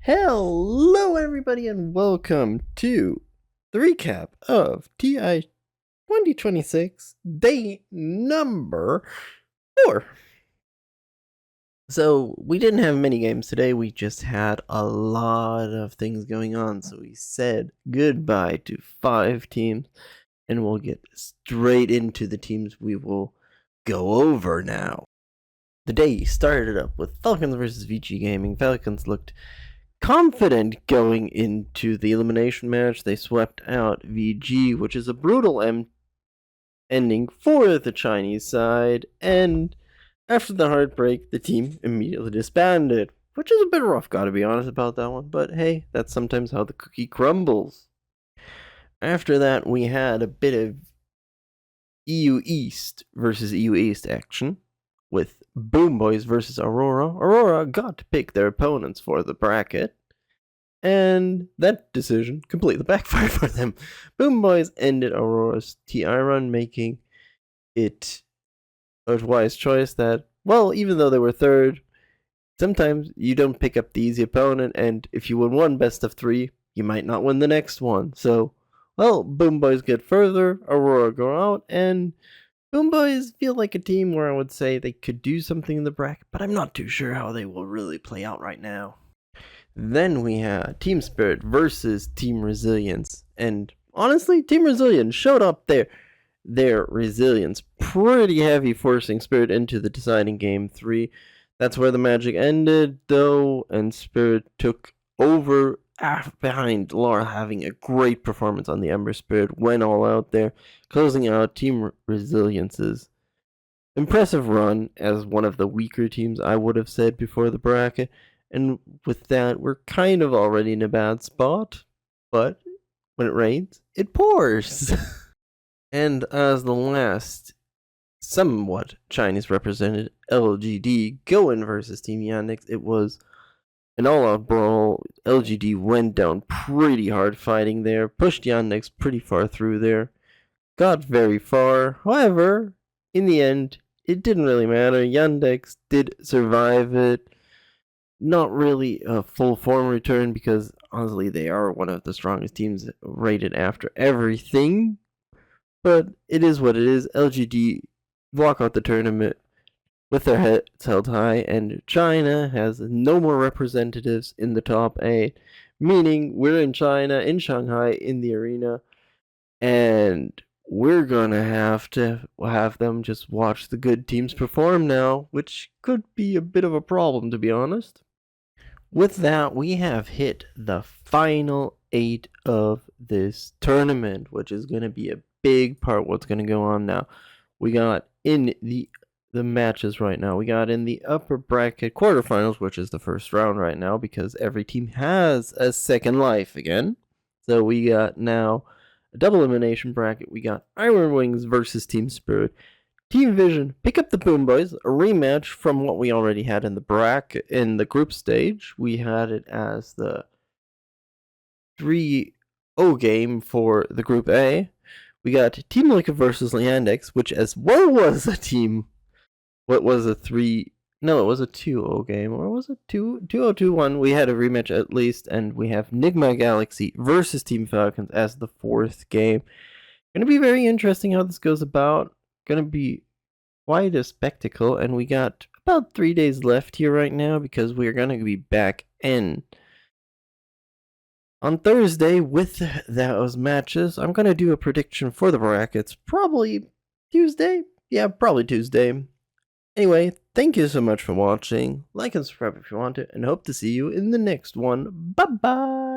Hello, everybody, and welcome to the recap of TI 2026, day number 4. So, we didn't have many games today, we just had a lot of things going on, so we said goodbye to 5 teams, and we'll get straight into the teams we will go over now. The day started up with Falcons versus VG Gaming. Falcons looked confident going into the elimination match. They swept out VG, which is a brutal ending for the Chinese side, and after the heartbreak, the team immediately disbanded, which is a bit rough, gotta be honest about that one, but hey, that's sometimes how the cookie crumbles. After that, we had a bit of EU East versus EU East action, with Boom Boys versus Aurora. Aurora got to pick their opponents for the bracket, and that decision completely backfired for them. Boom Boys ended Aurora's TI run, making it a wise choice that, well, even though they were third, sometimes you don't pick up the easy opponent, and if you win one best of 3, you might not win the next one. So, well, Boom Boys get further, Aurora go out, and Boom Boys feel like a team where I would say they could do something in the bracket, but I'm not too sure how they will really play out right now. Then we had Team Spirit versus Team Resilience, and honestly, Team Resilience showed up their resilience pretty heavy, forcing Spirit into the deciding game 3. That's where the magic ended, though, and Spirit took over behind Laura, having a great performance on the Ember Spirit, went all out there, closing out Team Resilience's impressive run as one of the weaker teams, I would have said, before the bracket. And with that, we're kind of already in a bad spot, but when it rains, it pours. And as the last somewhat Chinese represented LGD go in versus Team Yandex, it was an all-out brawl. LGD went down pretty hard fighting there, pushed Yandex pretty far through there, got very far. However, in the end, it didn't really matter. Yandex did survive it. Not really a full form return because, honestly, they are one of the strongest teams rated after everything. But it is what it is. LGD walk out the tournament with their heads held high, and China has no more representatives in the top 8, meaning we're in China, in Shanghai, in the arena, and we're gonna have to have them just watch the good teams perform now, which could be a bit of a problem, to be honest. With that, we have hit the final 8 of this tournament, which is going to be a big part what's going to go on now. We got in the matches right now. We got in the upper bracket quarterfinals, which is the first round right now because every team has a second life again. So we got now a double elimination bracket. We got Iron Wings versus Team Spirit. Team Vision pick up the Boom Boys, a rematch from what we already had in the bracket in the group stage. We had it as the 3-0 game for the Group A. We got Team Leica versus Yandex, which as well was a team. What was a 3? No, it was a 2-0 game, or was it 2-0-2-1? We had a rematch at least, and we have Nigma Galaxy versus Team Falcons as the 4th game. Going to be very interesting how this goes about. Going to be quite a spectacle, and we got about 3 days left here right now because we're going to be back in on Thursday with those matches. I'm going to do a prediction for the brackets, probably Tuesday. Yeah, probably Tuesday. Anyway, thank you so much for watching. Like and subscribe if you want to, and hope to see you in the next one. Bye-bye!